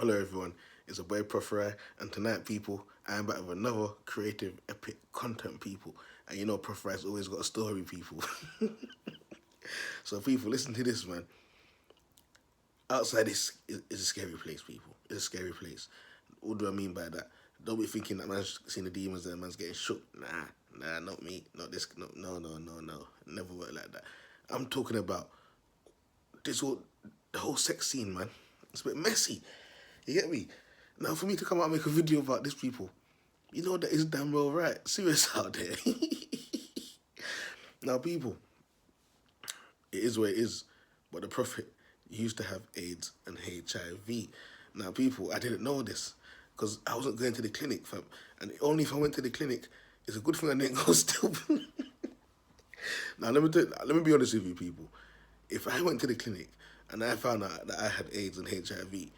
Hello everyone, it's a boy Prof Rye, and tonight people, I am back with another creative, epic content people. And you know Prof Rye's always got a story people. So people, listen to this man. Outside is a scary place people, it's a scary place. What do I mean by that? Don't be thinking that man's seen the demons and man's getting shook. Nah, not me, not this, no. Never work like that. I'm talking about the whole sex scene, man. It's a bit messy. You get me? Now, for me to come out and make a video about this, people, you know that is damn well right. Serious out there. Now, people, it is what it is. But the Prophet used to have AIDS and HIV. Now, people, I didn't know this because I wasn't going to the clinic, fam. And only if I went to the clinic, it's a good thing I didn't go still. Now, let me be honest with you, people. If I went to the clinic and I found out that I had AIDS and HIV,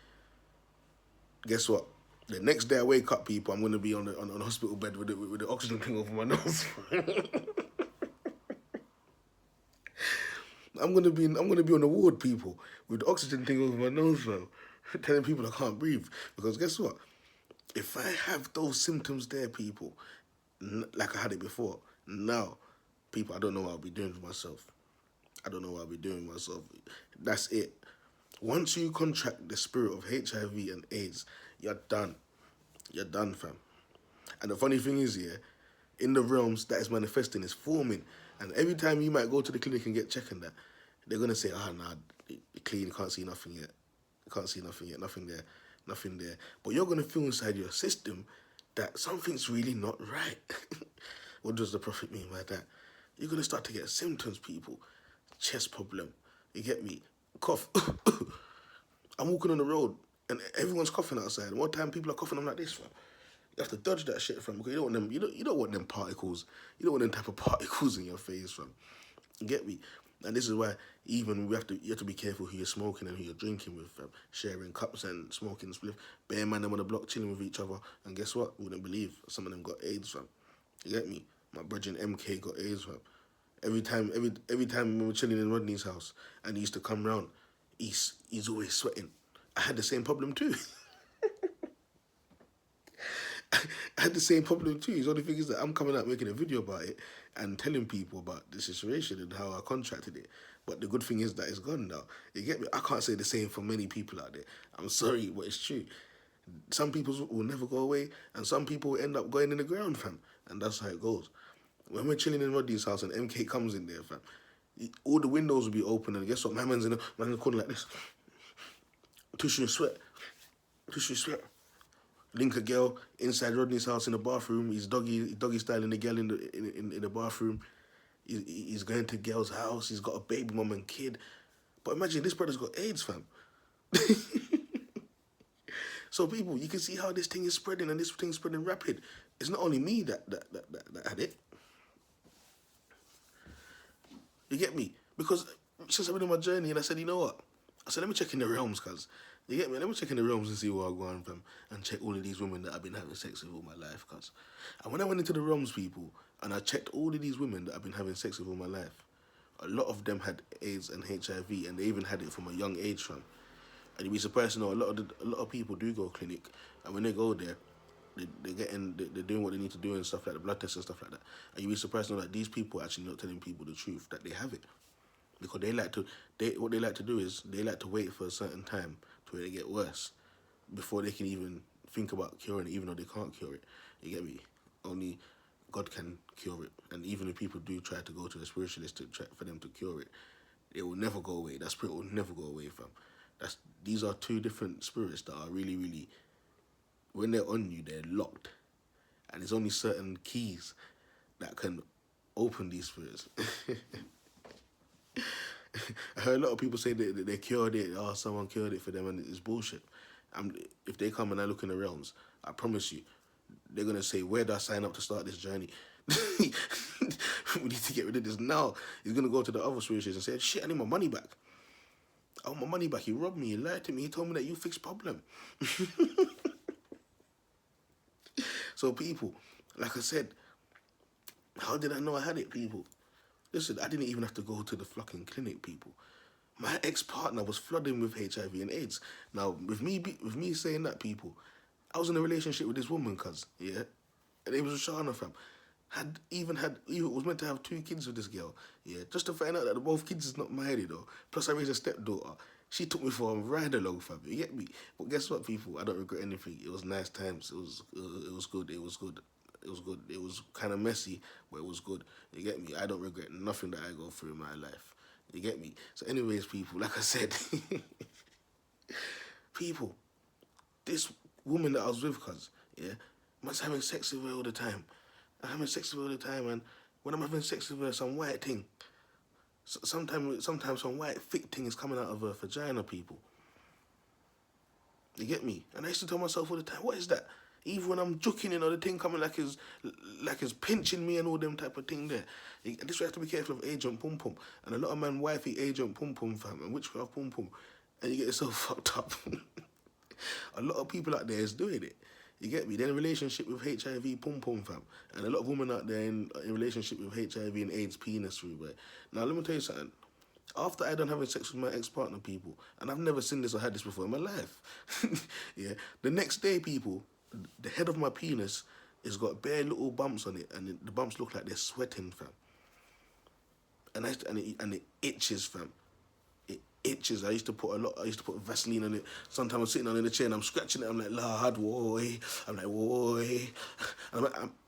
guess what? The next day I wake up, people, I'm gonna be on the hospital bed with the oxygen thing over my nose. I'm gonna be on the ward, people, with the oxygen thing over my nose, man, telling people I can't breathe. Because guess what? If I have those symptoms there, people, like I had it before, now, people, I don't know what I'll be doing for myself. I don't know what I'll be doing myself. That's it. Once you contract the spirit of HIV and AIDS, you're done. You're done, fam. And the funny thing is, yeah, in the realms that is manifesting, is forming. And every time you might go to the clinic and get checked on that, they're going to say, nah, clean, can't see nothing yet. Can't see nothing yet, nothing there. But you're going to feel inside your system that something's really not right. What does the Prophet mean by that? You're going to start to get symptoms, people. Chest problem. You get me? Cough. I'm walking on the road and everyone's coughing outside. And one time people are coughing, I'm like this, fam. You have to dodge that shit, fam, because you don't want them. You don't want them particles. You don't want them type of particles in your face, fam. You get me? And this is why even you have to be careful who you're smoking and who you're drinking with, fam. Sharing cups and smoking spliff. Bare man them on the block chilling with each other. And guess what? You wouldn't believe some of them got AIDS, fam. You get me? My brethren MK got AIDS, fam. Every time we were chilling in Rodney's house and he used to come round, he's always sweating. I had the same problem too. I had the same problem too. The only thing is that I'm coming out making a video about it and telling people about the situation and how I contracted it. But the good thing is that it's gone now. You get me? I can't say the same for many people out there. I'm sorry, but it's true. Some people will never go away and some people will end up going in the ground, fam. And that's how it goes. When we're chilling in Roddy's house and MK comes in there, fam, all the windows will be open and guess what? My man's in the corner like this. Tissue sweat. Link a girl inside Rodney's house in the bathroom. He's doggy styling the girl in the bathroom. He's going to girl's house. He's got a baby mum and kid. But imagine this brother's got AIDS, fam. So people, you can see how this thing is spreading and this thing's spreading rapid. It's not only me that had it. You get me? Because since I've been on my journey and I said, you know what? I said, let me check in the realms, cuz. You get me? Let me check in the realms and see where I'm going from and check all of these women that I've been having sex with all my life, cuz. And when I went into the realms, people, and I checked all of these women that I've been having sex with all my life, a lot of them had AIDS and HIV and they even had it from a young age, fam. And you'd be surprised to know a lot of people do go clinic and when they go there, they're doing what they need to do and stuff like the blood tests and stuff like that. And you'd be surprised to know that these people are actually not telling people the truth, that they have it. Because what they like to do is they like to wait for a certain time to where they get worse before they can even think about curing it, even though they can't cure it. You get me? Only God can cure it. And even if people do try to go to a spiritualist to try for them to cure it, it will never go away. That spirit will never go away, fam. These are two different spirits that are really, really, when they're on you, they're locked. And there's only certain keys that can open these spirits. I heard a lot of people say that they cured it, someone cured it for them, and it's bullshit. If they come and I look in the realms, I promise you, they're going to say, where do I sign up to start this journey? We need to get rid of this now. He's going to go to the other spiritualists and say, shit, I need my money back. I want my money back. He robbed me. He lied to me. He told me that you fixed problem. So people, like I said, how did I know I had it, people? Listen, I didn't even have to go to the fucking clinic, people. My ex-partner was flooding with HIV and AIDS. Now, with me saying that, people, I was in a relationship with this woman, cuz, yeah? And it was Shana, fam. Even was meant to have 2 kids with this girl, yeah? Just to find out that both kids is not married, though. Plus, I raised a stepdaughter. She took me for a ride along, fam. You get me? But guess what, people? I don't regret anything. It was nice times. It was good. It was good. It was good. It was kind of messy, but it was good. You get me? I don't regret nothing that I go through in my life. You get me? So, anyways, people, like I said, people, this woman that I was with, cuz, yeah, man's having sex with her all the time. I'm having sex with her all the time, and when I'm having sex with her, some white thing, sometimes some white thick thing is coming out of her vagina, people. You get me? And I used to tell myself all the time, what is that? Even when I'm joking, the thing coming like it's pinching me and all them type of thing there. This way I have to be careful of agent pum pum. And a lot of man wifey agent pum pum, fam, and witchcraft pum pum. And you get yourself fucked up. A lot of people out there is doing it. You get me? They're in a relationship with HIV pum pum, fam. And a lot of women out there in relationship with HIV and AIDS penis through, right? Now, let me tell you something. After I done having sex with my ex-partner, people, and I've never seen this or had this before in my life, yeah, the next day, people, the head of my penis has got bare little bumps on it, and the bumps look like they're sweating, fam. And it itches, fam. It itches. I used to put Vaseline on it. Sometimes I'm sitting on in the chair and I'm scratching it. I'm like, Lord, boy. I'm like, boy.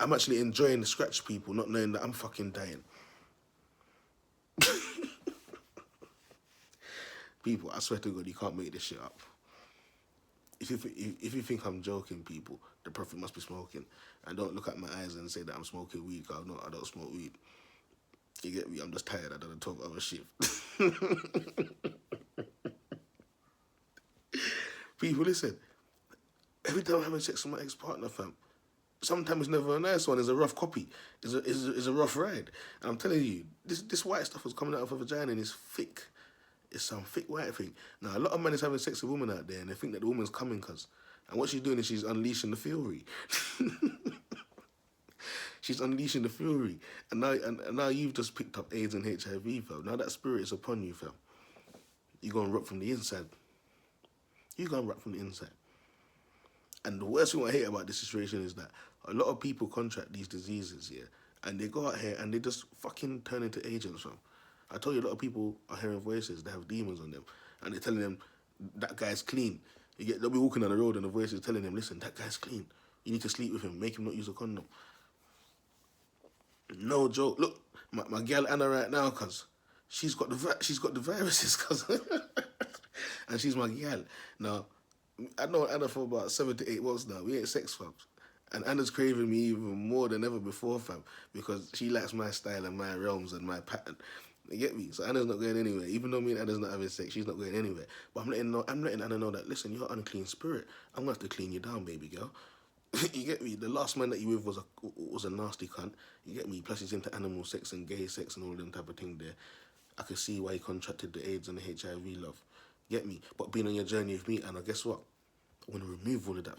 I'm actually enjoying the scratch, people, not knowing that I'm fucking dying. People, I swear to God, you can't make this shit up. If you think I'm joking, people, the prophet must be smoking. And don't look at my eyes and say that I'm smoking weed, because I don't smoke weed. You get me? I'm just tired. I done a 12-hour shift. People, listen. Every time I'm having sex with my ex-partner, fam, sometimes it's never a nice one. It's a rough copy. It's a rough ride. And I'm telling you, this white stuff was coming out of her vagina and it's thick. It's some thick white thing. Now, a lot of men is having sex with women out there and they think that the woman's coming, cuz. And what she's doing is she's unleashing the fury. She's unleashing the fury. And now you've just picked up AIDS and HIV, fam. Now that spirit is upon you, fam. You're going to rot from the inside. You're going to rot from the inside. And the worst thing I hate about this situation is that a lot of people contract these diseases, yeah, and they go out here and they just fucking turn into agents, fam. I told you, a lot of people are hearing voices, they have demons on them, and they're telling them, that guy's clean. They'll be walking down the road and the voice is telling them, listen, that guy's clean. You need to sleep with him, make him not use a condom. No joke. Look, my girl Anna right now, cuz, she's got the viruses, cuz. And she's my girl. Now, I know Anna for about 7 to 8 months now. We ain't sex, fam. And Anna's craving me even more than ever before, fam, because she likes my style and my realms and my pattern. You get me? So Anna's not going anywhere. Even though me and Anna's not having sex, she's not going anywhere. But I'm letting Anna know that, listen, you're an unclean spirit. I'm going to have to clean you down, baby girl. You get me? The last man that you with was a nasty cunt. You get me? Plus he's into animal sex and gay sex and all them type of thing there. I can see why he contracted the AIDS and the HIV, love. Get me? But being on your journey with me, Anna, guess what? I'm going to remove all of that.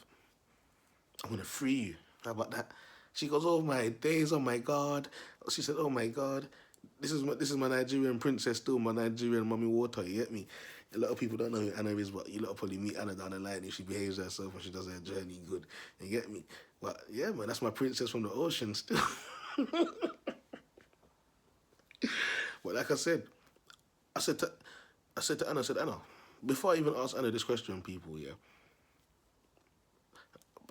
I'm going to free you. How about that? She goes, oh my days, oh my God. She said, oh my God. This is my Nigerian princess still, my Nigerian mummy water, you get me? A lot of people don't know who Anna is, but you lot will probably meet Anna down the line if she behaves herself and she does her journey good. You get me? But yeah, man, that's my princess from the ocean still. But like I said to Anna, Anna, before I even ask Anna this question, people, yeah,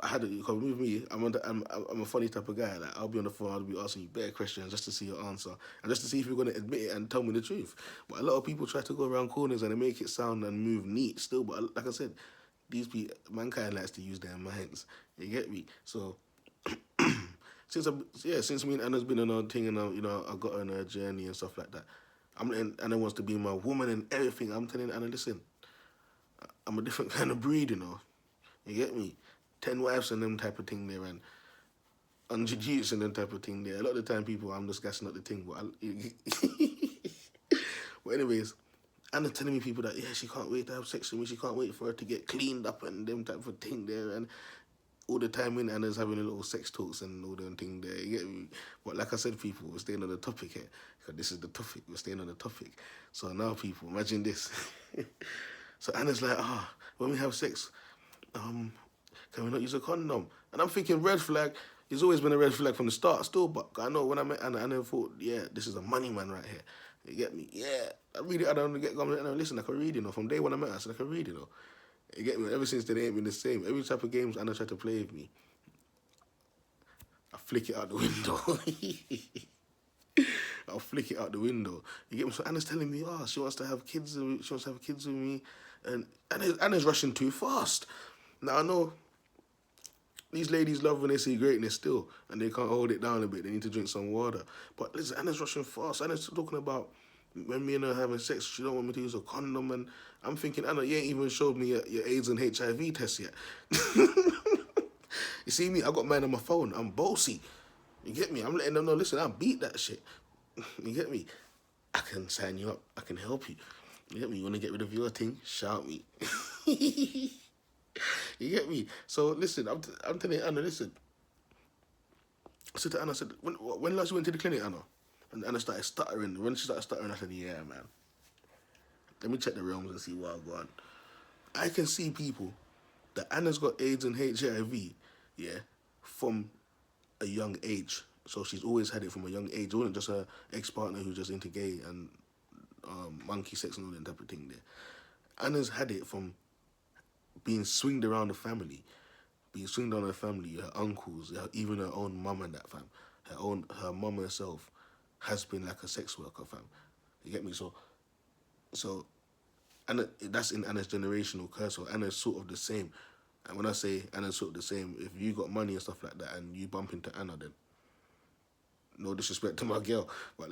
I had it, because with me, I'm a funny type of guy. Like, I'll be on the phone, I'll be asking you better questions just to see your answer and just to see if you're going to admit it and tell me the truth. But a lot of people try to go around corners and they make it sound and move neat still. But like I said, mankind likes to use their minds. You get me? So since me and Anna's been on our thing and I got her on her journey and stuff like that, Anna wants to be my woman and everything. I'm telling Anna, listen, I'm a different kind of breed, you know. You get me? 10 wives and them type of thing there, and 100 youths and them type of thing there. A lot of the time, people, I'm just gassing up the thing. But anyways, Anna telling me, people, that, yeah, she can't wait to have sex with me. She can't wait for her to get cleaned up and them type of thing there. And all the time in Anna's having a little sex talks and all them thing there. You get me? But like I said, people, we're staying on the topic here. Because this is the topic. We're staying on the topic. So now, people, imagine this. So Anna's like, when we have sex, can we not use a condom? And I'm thinking, red flag. It's always been a red flag from the start still, but I know when I met Anna, I thought, yeah, this is a money man right here. You get me? Yeah. I read it, I don't get going, listen, I can read, from day one I met her, I said, I can read, You get me? Ever since then, it ain't been the same. Every type of games Anna tried to play with me, I flick it out the window. I'll flick it out the window. You get me? So Anna's telling me, she wants to have kids. She wants to have kids with me, and Anna's rushing too fast. Now I know these ladies love when they see greatness still, and they can't hold it down a bit. They need to drink some water. But listen, Anna's rushing fast. Anna's talking about when me and her having sex, she don't want me to use a condom, and I'm thinking, Anna, you ain't even showed me your AIDS and HIV test yet. You see me? I got mine on my phone. I'm bossy. You get me? I'm letting them know, listen, I beat that shit. You get me? I can sign you up. I can help you. You get me? You want to get rid of your thing? Shout me. You get me? So listen, I'm telling Anna, listen. I said to Anna, I said, when last you went to the clinic, Anna? And Anna started stuttering. When she started stuttering, I said, yeah, man. Let me check the realms and see what I've got. I can see people that Anna's got AIDS and HIV, yeah, from a young age. So she's always had it from a young age. It wasn't just her ex-partner who's just into gay and monkey sex and all that type of thing there. Anna's had it from being swinged around the family, her family, her uncles, even her own mum and that fam. Her mum herself has been like a sex worker, fam. You get me? So Anna, that's in Anna's generational curse. So Anna's sort of the same. And when I say Anna's sort of the same, if you got money and stuff like that and you bump into Anna, then no disrespect to my girl, but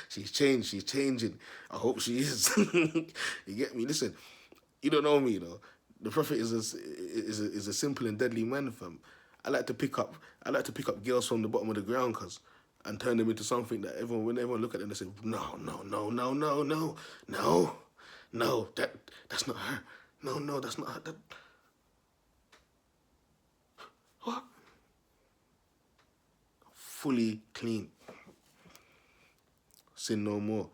she's changed. She's changing. I hope she is. You get me? Listen, you don't know me, though. The Prophet is a simple and deadly man, fam. I like to pick up girls from the bottom of the ground, and turn them into something that when everyone look at them, they say, no, that's not her. No, that's not her. What? Fully clean. Sin no more.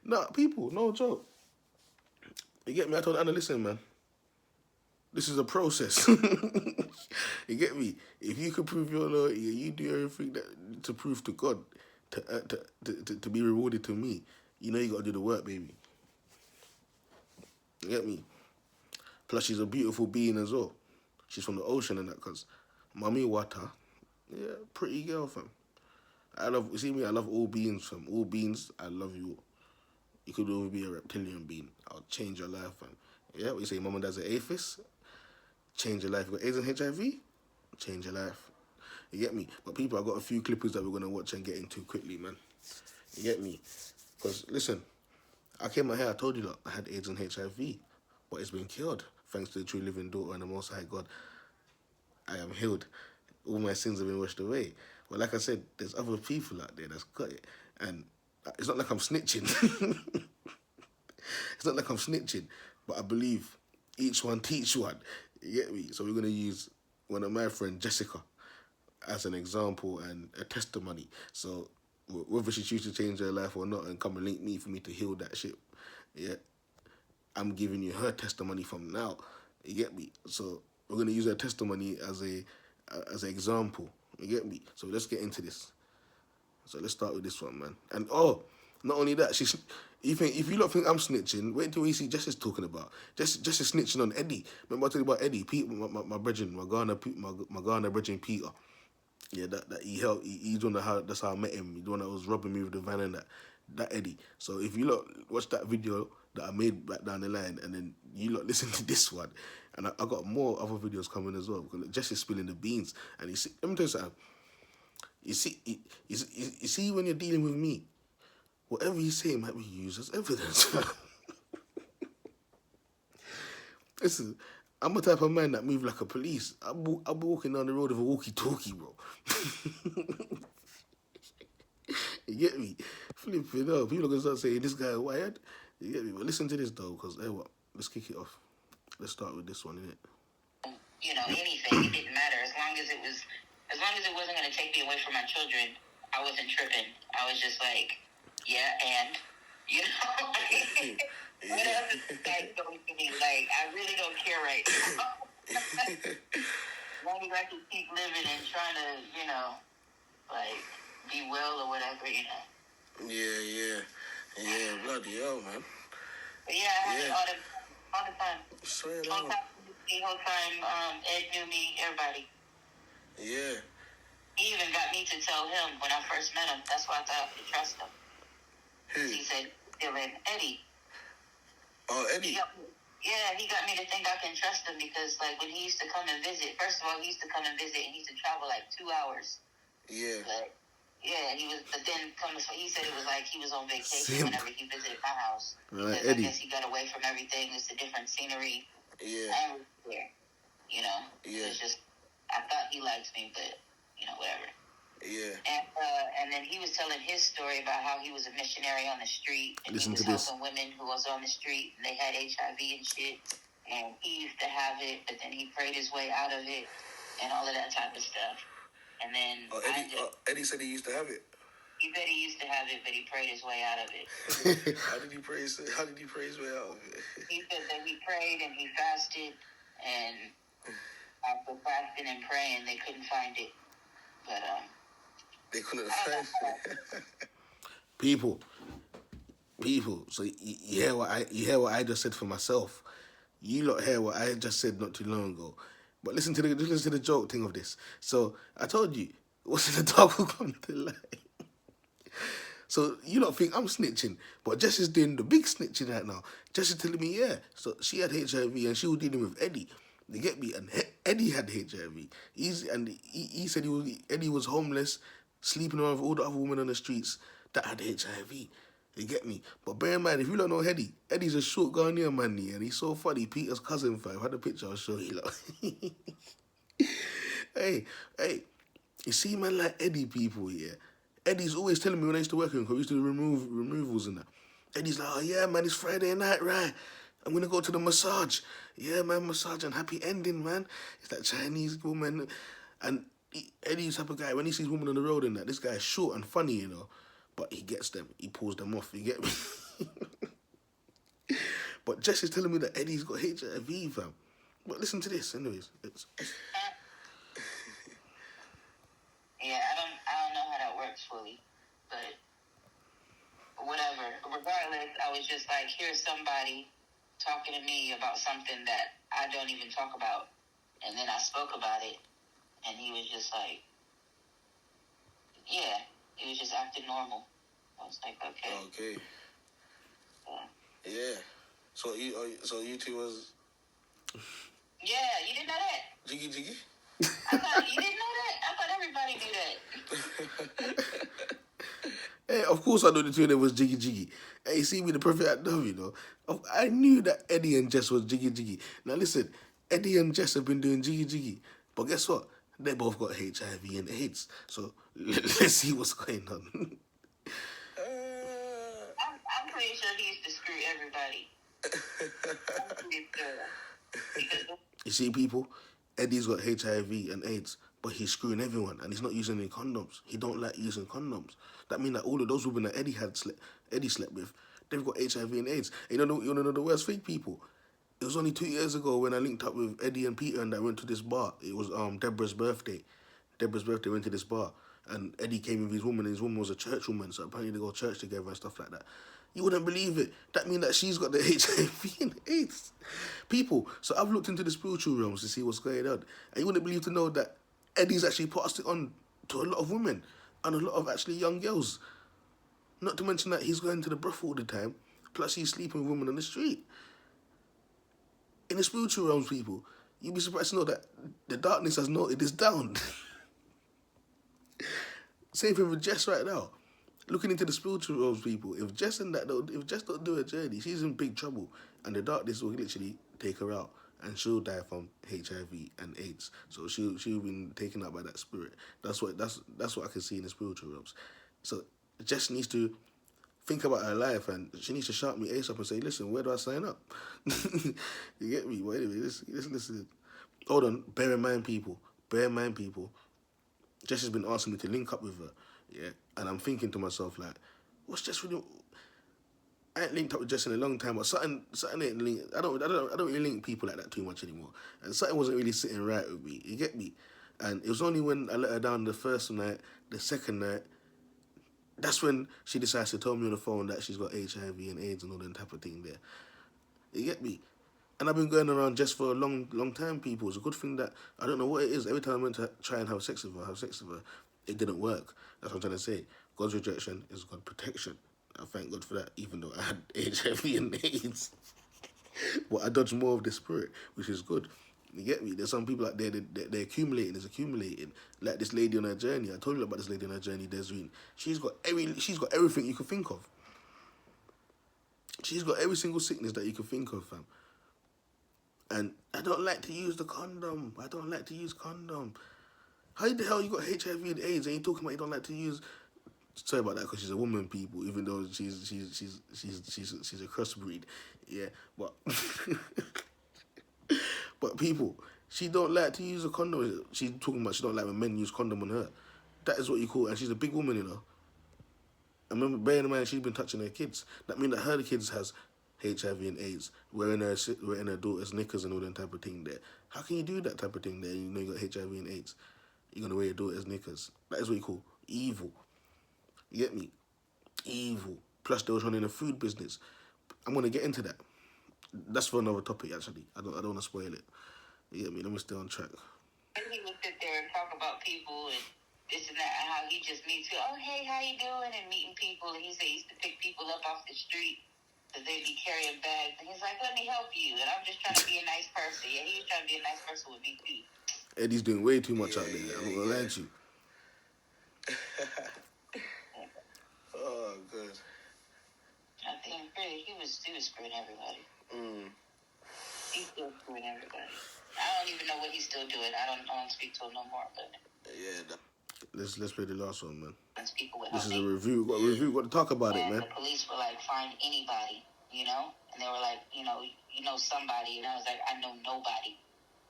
Nah, people, no joke. You get me? I told Anna, listen, man. This is a process. You get me? If you can prove your loyalty, you do everything to prove to God, to be rewarded to me. You know you got to do the work, baby. You get me? Plus, she's a beautiful being as well. She's from the ocean and that, because Mami Wata, yeah, pretty girl, fam. I love all beings, fam. All beings, I love you all. You could even be a reptilian being. I'll change your life, fam. Yeah, what you say, mum and dad's an atheist? Change your life. You got AIDS and HIV? Change your life. You get me? But people, I got a few clippers that we're going to watch and get into quickly, man. You get me? Because, listen, I came out here, I told you, look, I had AIDS and HIV, but it's been cured. Thanks to the true living daughter and the Most High God. I am healed. All my sins have been washed away. But like I said, there's other people out there that's got it. And it's not like I'm snitching. It's not like I'm snitching. But I believe each one teach one. You get me? So we're going to use one of my friend, Jessica, as an example and a testimony. So whether she chooses to change her life or not and come and link me for me to heal that shit, yeah, I'm giving you her testimony from now. You get me? So we're going to use her testimony as an example. You get me? So let's get into this. So let's start with this one, man. And not only that, if you lot think I'm snitching, wait until you see Jess is talking about. Jess is snitching on Eddie. Remember I told you about Eddie, Pete, my brethren, my Ghana brethren Peter. Yeah, that he helped. He's one that's how I met him. He's the one that was robbing me with the van and that Eddie. So if you lot watch that video that I made back down the line, and then you lot listen to this one, and I got more other videos coming as well, because Jess is spilling the beans. And let me tell you something. You see, when you're dealing with me, whatever you say might be used as evidence. Listen, I'm the type of man that move like a police. I'll be walking down the road with a walkie-talkie, bro. You get me? Flipping up. People are going to start saying, this guy wired. You get me? But listen to this though, because hey, what? Let's kick it off. Let's start with this one, innit? Anything. It didn't matter as long as it wasn't going to take me away from my children. I wasn't tripping. I was just like, yeah, and what else is this guy going to me? Like, I really don't care right now. As long as I can keep living and trying to, like, be well or whatever. Yeah, bloody hell, man. But yeah, I had it all the time. Swear The whole time, Ed knew me, everybody. Yeah. He even got me to tell him when I first met him. That's why I thought I could trust him. Who? He said, Dylan, Eddie. Oh, Eddie. He got me to think I can trust him because, like, when he used to come and visit, first of all, he used to come and visit and he used to travel like 2 hours. Yeah. But, but then he said it was like he was on vacation whenever he visited my house. Because Eddie. I guess he got away from everything. It's a different scenery. Yeah. And there, Yeah. It's just, I thought he liked me, but, whatever. Yeah. And then he was telling his story about how he was a missionary on the street and Listen he was to this. helping women who was on the street and they had HIV and shit. And he used to have it, but then he prayed his way out of it and all of that type of stuff. And then Eddie said he used to have it. He said he used to have it, but he prayed his way out of it. How did he pray his way out of it? He said that he prayed and he fasted, and after fasting and praying, they couldn't find it. But they couldn't find it. People. So you hear what I just said for myself. You lot hear what I just said not too long ago. But listen to the joke thing of this. So I told you, what's in the dark will come to light. So you don't think I'm snitching, but Jess is doing the big snitching right now. Jess is telling me, yeah. So she had HIV and she was dealing with Eddie. You get me? And Eddie had HIV. He said Eddie was homeless, sleeping around with all the other women on the streets that had HIV. You get me? But bear in mind, if you don't know Eddie's a short Ghanaian man, and he's so funny. Peter's cousin, fam. I had a picture, I'll show you. Hey, you see, man, like Eddie people, yeah. Eddie's always telling me when I used to work with him, because we used to do removals and that. Eddie's like, oh yeah, man, it's Friday night, right? I'm gonna go to the massage. Yeah, man, massage and happy ending, man. It's that Chinese woman. And Eddie's type of guy, when he sees women on the road and that, this guy is short and funny, but he gets them. He pulls them off, you get me? But Jess is telling me that Eddie's got HIV, fam. But listen to this, anyways. Yeah, I don't know how that works fully, but whatever. Regardless, I was just like, here's somebody talking to me about something that I don't even talk about. And then I spoke about it, and he was just like, yeah, he was just acting normal. I was like, okay. Okay. Yeah. So you two was... Yeah, you didn't know that? Jiggy? I thought you didn't know that? I thought everybody knew that. Hey, of course I know the two of them was Jiggy. Hey, see me, the perfect actor, I knew that Eddie and Jess was Jiggy. Now listen, Eddie and Jess have been doing Jiggy. But guess what? They both got HIV and AIDS. So let's see what's going on. I'm pretty sure he used to screw everybody. I'm pretty sure. You see, people, Eddie's got HIV and AIDS, but he's screwing everyone, and he's not using any condoms. He don't like using condoms. That means that all of those women that Eddie slept with, they've got HIV and AIDS. You know the worst thing, people? It was only 2 years ago when I linked up with Eddie and Peter and I went to this bar. It was Deborah's birthday. Deborah's birthday, went to this bar. And Eddie came with his woman, and his woman was a church woman, so apparently they go to church together and stuff like that. You wouldn't believe it. That means that she's got the HIV and AIDS. People, so I've looked into the spiritual realms to see what's going on. And you wouldn't believe to know that Eddie's actually passed it on to a lot of women and a lot of actually young girls. Not to mention that he's going to the brothel all the time, plus he's sleeping with women on the street. In the spiritual realms, people, you'd be surprised to know that the darkness has noted this down. Same thing with Jess right now. Looking into the spiritual realms, people, if Jess don't do a journey, she's in big trouble, and the darkness will literally take her out, and she'll die from HIV and AIDS. So she'll be taken out by that spirit. That's what I can see in the spiritual realms. So Jess needs to think about her life, and she needs to shout me ASAP and say, listen, where do I sign up? You get me? Well, anyway, listen. Hold on, bear in mind, people. Bear in mind, people. Jess has been asking me to link up with her, yeah? And I'm thinking to myself, like, what's Jess really... I ain't linked up with Jess in a long time, but something ain't linked. I don't really link people like that too much anymore. And something wasn't really sitting right with me. You get me? And it was only when I let her down the first night, the second night, that's when she decides to tell me on the phone that she's got HIV and AIDS and all that type of thing there. You get me? And I've been going around just for a long time, people. It's a good thing that, I don't know what it is, every time I went to try and have sex with her, it didn't work. That's what I'm trying to say. God's rejection is God's protection. I thank God for that, even though I had HIV and AIDS. But I dodged more of the spirit, which is good. You get me? There's some people out there, they're accumulating, it's accumulating. Like this lady on her journey. I told you about this lady on her journey, Desiree. She's got everything you could think of. She's got every single sickness that you could think of, fam. And I don't like to use the condom. I don't like to use condom. How the hell you got HIV and AIDS and you talking about you don't like to use... Sorry about that, because she's a woman, people. Even though she's a crossbreed, yeah. But but people, she don't like to use a condom. She's talking about she don't like when men use condom on her. That is what you call it. And she's a big woman, you know. I remember, bearing in mind, she's been touching her kids. That means that her kids has HIV and AIDS, wearing her daughter's knickers and all that type of thing there. How can you do that type of thing there? You know you got HIV and AIDS. You're gonna wear your daughter's knickers. That is what you call evil. You get me? Evil. Plus, they was running a food business. I'm gonna get into that. That's for another topic, actually. I don't want to spoil it. You get me? Let me stay on track. And he would sit there and talk about people and this and that, and how he just meets you. Oh, hey, how you doing? And meeting people. And he said he used to pick people up off the street because they'd be carrying bags. And he's like, let me help you. And I'm just trying to be a nice person. Yeah, he was trying to be a nice person with me, too. Eddie's doing way too much out there. I'm not gonna lie to you. Oh, good. I think he was screwing everybody. He's still screwing everybody. I don't even know what he's still doing. I don't speak to him no more. But yeah, let's play the last one, man. People with this is a review. We've got a review. We've got to talk about it, man. The police were like, find anybody, you know, and they were like, you know somebody, and I was like, I know nobody,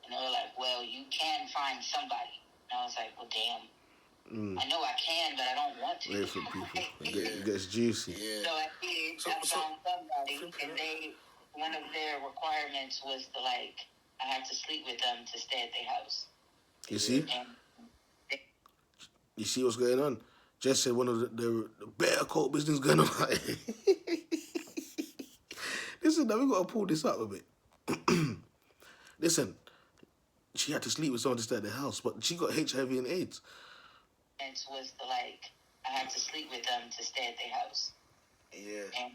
and they were like, well, you can find somebody, and I was like, well, damn. I know I can, but I don't want to. Wait for people. It gets juicy. Yeah. So I did. I found somebody, and one of their requirements was to, like, I had to sleep with them to stay at their house. You see? You see what's going on? Jess said one of the better cult business going on. Listen, now we got to pull this up a bit. Listen, she had to sleep with someone to stay at the house, but she got HIV and AIDS. And was the, like, I had to sleep with them to stay at their house. Yeah. And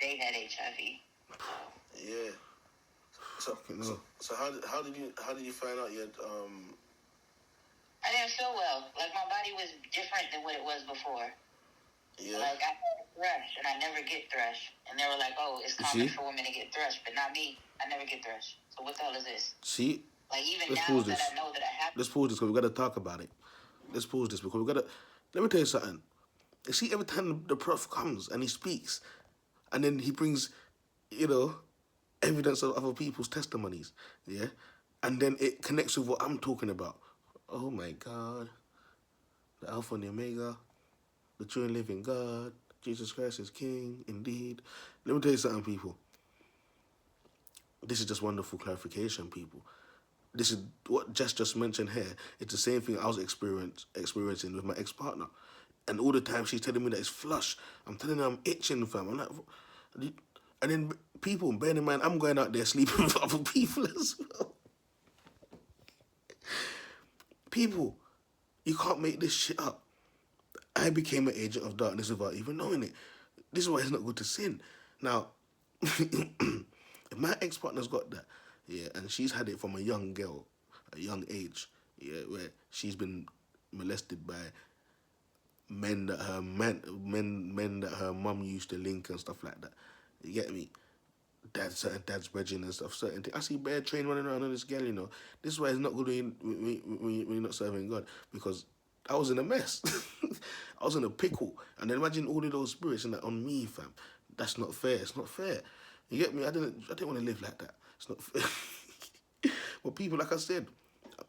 they had HIV. Yeah. So how did you find out you had I didn't feel well. Like, my body was different than what it was before. Yeah. Like, I had thrush, and I never get thrush. And they were like, oh, it's common for women to get thrush, but not me. I never get thrush. So what the hell is this? See? Like, even now that I know that I have... Let's pause this, because we got to talk about it. Let's pause this, because we got to... Let me tell you something. You see, every time the prof comes and he speaks, and then he brings, evidence of other people's testimonies, yeah? And then it connects with what I'm talking about. Oh my God, the Alpha and the Omega, the true and living God, Jesus Christ is King, indeed. Let me tell you something, people. This is just wonderful clarification, people. This is what Jess just mentioned here. It's the same thing I was experiencing with my ex-partner. And all the time she's telling me that it's flush. I'm telling her I'm itching, fam. I'm like, and then people, bearing in mind, I'm going out there sleeping with other people as well. People, you can't make this shit up. I became an agent of darkness without even knowing it. This is why it's not good to sin. Now, if my ex-partner's got that, yeah, and she's had it from a young girl, a young age, yeah, where she's been molested by men that her mum used to link and stuff like that. You get me? Certain dad's bridging and stuff, certain things. I see bear train running around on this girl, This is why it's not good when you're not serving God, because I was in a mess. I was in a pickle. And then imagine all of those spirits and that on me, fam. That's not fair. It's not fair. You get me? I didn't want to live like that. It's not fair. But people, like I said,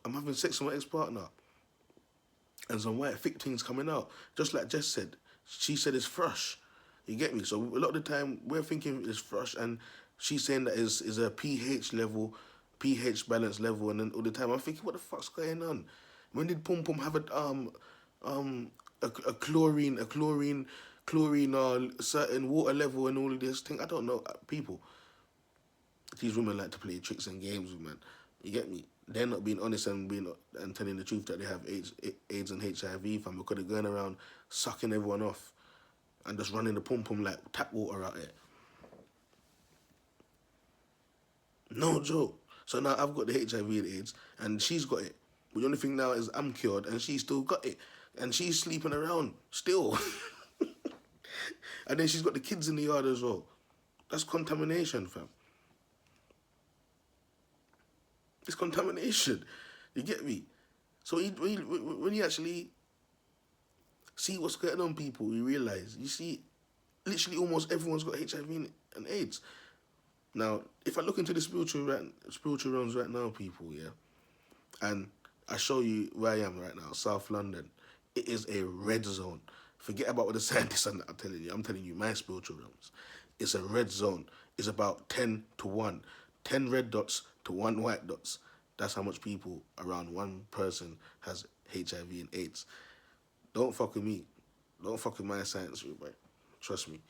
I'm having sex with my ex-partner. And some white thick things coming out. Just like Jess said. She said it's thrush. You get me? So a lot of the time, we're thinking it's thrush. And she's saying that is a pH level, pH balance level. And then all the time, I'm thinking, what the fuck's going on? When did Pum Pum have a chlorine, certain water level and all of this thing? I don't know. People, these women like to play tricks and games with man. You get me? They're not being honest and telling the truth that they have AIDS and HIV, fam. Because they're going around sucking everyone off and just running the pum pum like tap water out there. No joke. So now I've got the HIV and AIDS and she's got it. But the only thing now is I'm cured and she's still got it. And she's sleeping around still. And then she's got the kids in the yard as well. That's contamination, fam. It's contamination. You get me? So when you actually see what's going on, people, you realise, you see, literally almost everyone's got HIV and AIDS. Now, if I look into the spiritual realms right now, people, yeah, and I show you where I am right now, South London, it is a red zone. Forget about what the scientists are telling you. I'm telling you, my spiritual realms. It's a red zone. It's about 10 to 1. 10 red dots to 1 white dots. That's how much people around one person has HIV and AIDS. Don't fuck with me. Don't fuck with my science, right? Trust me.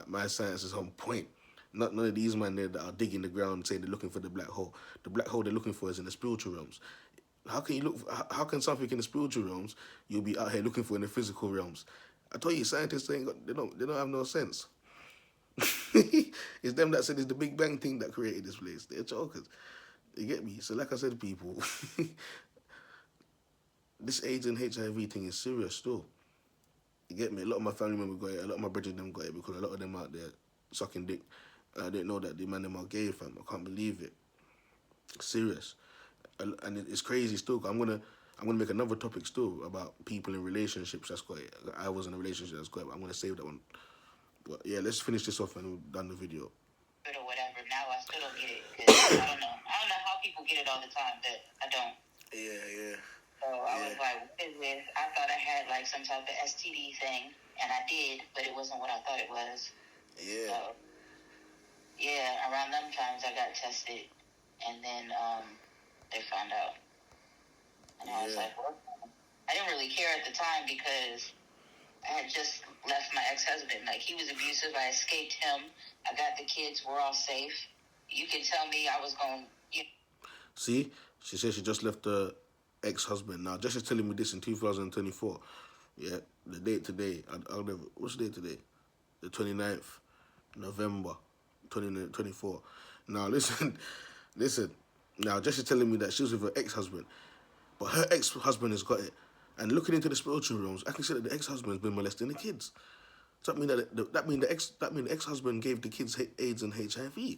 my science is on point. None of these men there that are digging the ground saying they're looking for the black hole. The black hole they're looking for is in the spiritual realms. How can something in the spiritual realms you'll be out here looking for in the physical realms? I told you, scientists they don't have no sense. It's them that said it's the Big Bang thing that created this place. They're jokers. You get me? So like I said, people, this AIDS and HIV thing is serious still. You get me? A lot of my family members got it. A lot of my brothers them got it because a lot of them out there sucking dick. I didn't know that the man them are gay, fam. I can't believe it. Serious. And it's crazy still. I'm gonna make another topic still about people in relationships that's got it. I was in a relationship that's got it, but I'm gonna save that one. But yeah, let's finish this off and we've done the video. Or whatever. Now I still don't get it because I don't know. I don't know how people get it all the time, but I don't. Yeah. So I was like, what is this? I thought I had like some type of STD thing, and I did, but it wasn't what I thought it was. Yeah. So, yeah, around them times I got tested, and then they found out. And I was like, well, I didn't really care at the time because I had just left my ex-husband. Like, he was abusive. I escaped him. I got the kids. We're all safe. You can tell me I was going, See? She said she just left the ex-husband. Now, Jess is telling me this in 2024. Yeah, the date today. I'll never... What's the date today? The 29th November 2024. Now, listen. Now, Jess is telling me that she was with her ex-husband. But her ex-husband has got it. And looking into the spiritual realms, I can say that the ex-husband has been molesting the kids. So that means the ex-husband gave the kids AIDS and HIV.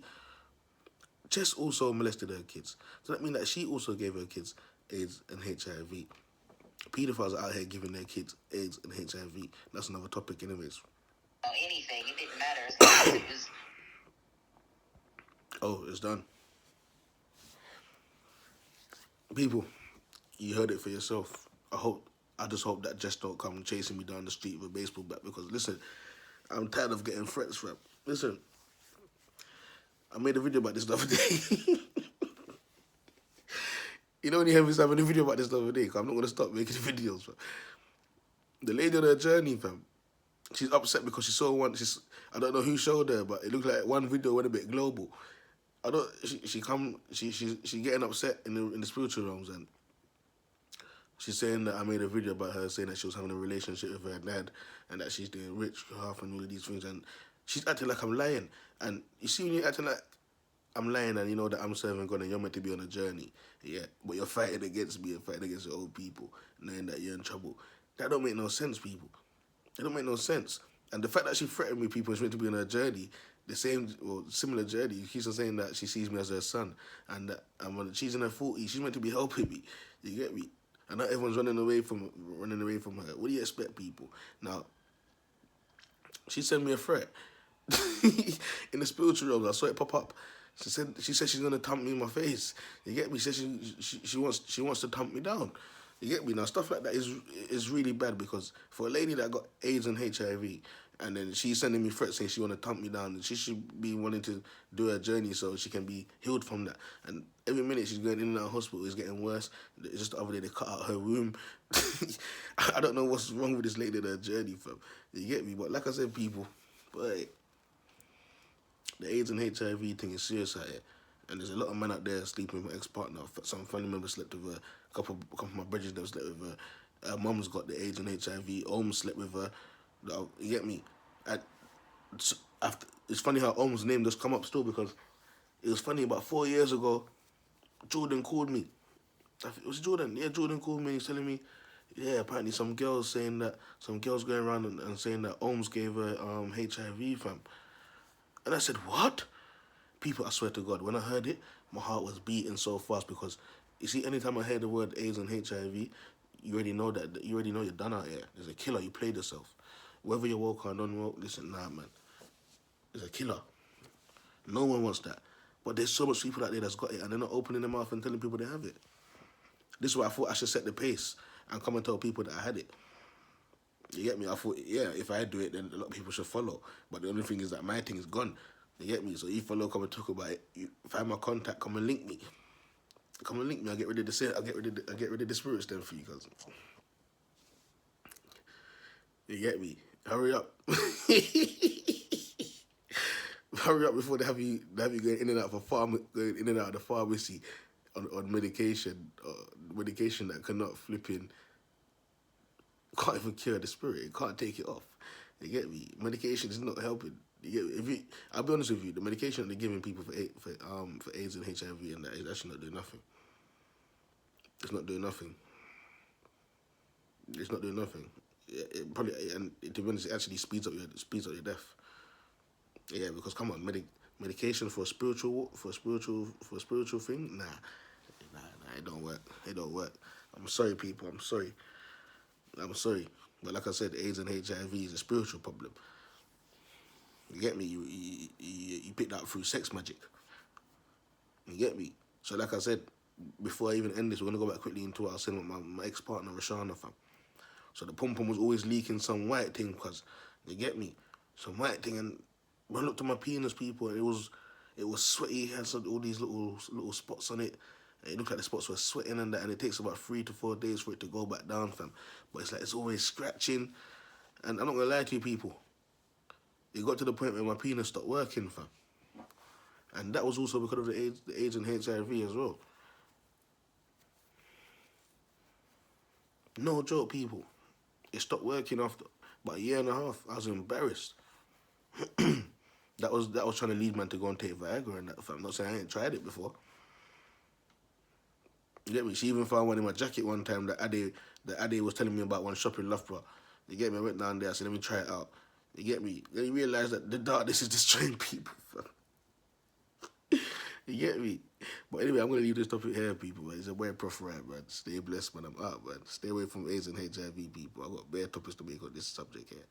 Jess also molested her kids. So that means that she also gave her kids AIDS and HIV. Pedophiles are out here giving their kids AIDS and HIV. That's another topic anyways. anything. It didn't matter. As long as it was... Oh, it's done. People, you heard it for yourself. I just hope that Jess don't come chasing me down the street with a baseball bat because listen, I'm tired of getting threats, fam. Listen, I made a video about this the other day. You know when you hear me say I made a video about this the other day, because I'm not going to stop making videos, fam. The lady on her journey, fam, she's upset because she saw one, I don't know who showed her, but it looked like one video went a bit global. She getting upset in the spiritual realms, and she's saying that I made a video about her saying that she was having a relationship with her dad and that she's doing rich half and all of these things, and she's acting like I'm lying. And you see when you're acting like I'm lying and you know that I'm serving God and you're meant to be on a journey, yeah, but you're fighting against me and fighting against your old people, knowing that you're in trouble. That don't make no sense, people. It don't make no sense. And the fact that she threatened me, people, is meant to be on her journey, the same or similar journey. She's saying that she sees me as her son and that she's in her 40s. She's meant to be helping me. You get me? And now everyone's running away from her. What do you expect, people? Now, she sent me a threat in the spiritual realm. I saw it pop up. She said she's gonna thump me in my face. You get me? She said she wants to thump me down. You get me? Now stuff like that is really bad, because for a lady that got AIDS and HIV, and then she's sending me threats saying she want to thump me down, she should be wanting to do her journey so she can be healed from that. And every minute she's going in and out of hospital, it's getting worse. It's just the other day they cut out her womb. I don't know what's wrong with this lady and her journey, fam. You get me? But like I said, people, but the AIDS and HIV thing is serious out here. And there's a lot of men out there sleeping with my ex-partner. Some family members slept with her. A couple of my brothers never slept with her. Her mum's got the AIDS and HIV. Ohm slept with her. You get me? It's funny how Ohm's name just come up still, because it was funny about 4 years ago, Jordan called me. It was Jordan. Yeah, Jordan called me and he's telling me, yeah, apparently some girls going around and saying that Ohms gave her HIV, fam. And I said, what? People, I swear to God, when I heard it, my heart was beating so fast, because you see, anytime I hear the word AIDS and HIV, you already know you're done out here. There's a killer. You played yourself. Whether you're woke or non-woke, listen, nah, man. There's a killer. No one wants that. But there's so much people out there that's got it, and they're not opening their mouth and telling people they have it. This is why I thought I should set the pace and come and tell people that I had it. You get me? I thought, yeah, if I do it, then a lot of people should follow. But the only thing is that my thing is gone. You get me? So if follow, come and talk about it. You find my contact, come and link me. Come and link me. I'll get rid of the spirits then for you, guys. You get me? Hurry up. Hurry up before they have you going in and out of the pharmacy on medication, medication that can't even cure the spirit. It can't take it off. You get me? Medication is not helping. You get me? I'll be honest with you. The medication that they're giving people for AIDS and HIV and that is actually not doing nothing. It's not doing nothing. It's not doing nothing. It probably, and to be honest, it actually speeds up your death. Yeah, because come on, medication for a spiritual thing, nah, it don't work. It don't work. I'm sorry, people. I'm sorry. But like I said, AIDS and HIV is a spiritual problem. You get me? You pick that up through sex magic. You get me? So like I said, before I even end this, we're gonna go back quickly into what I was saying with my ex-partner Rashana, fam. So the pom-pom was always leaking some white thing, because, you get me? Some white thing, and when I looked at my penis, people, it was sweaty. It had all these little spots on it. And it looked like the spots were sweating and that, and it takes about 3 to 4 days for it to go back down, fam. But it's like it's always scratching, and I'm not gonna lie to you, people. It got to the point where my penis stopped working, fam. And that was also because of the AIDS and HIV as well. No joke, people. It stopped working after about a year and a half. I was embarrassed. That was trying to lead man to go and take Viagra and that, fam. I'm not saying I ain't tried it before. You get me? She even found one in my jacket one time that Ade was telling me about one shop in Loughborough. You get me? I went down there, I said, let me try it out. You get me? Then you realise that the darkness is destroying people, fam. You get me? But anyway, I'm going to leave this topic here, people. Man. It's a very PROPH RYE, man. Stay blessed, man. I'm out, man. Stay away from AIDS and HIV, people. I've got bare topics to make on this subject here.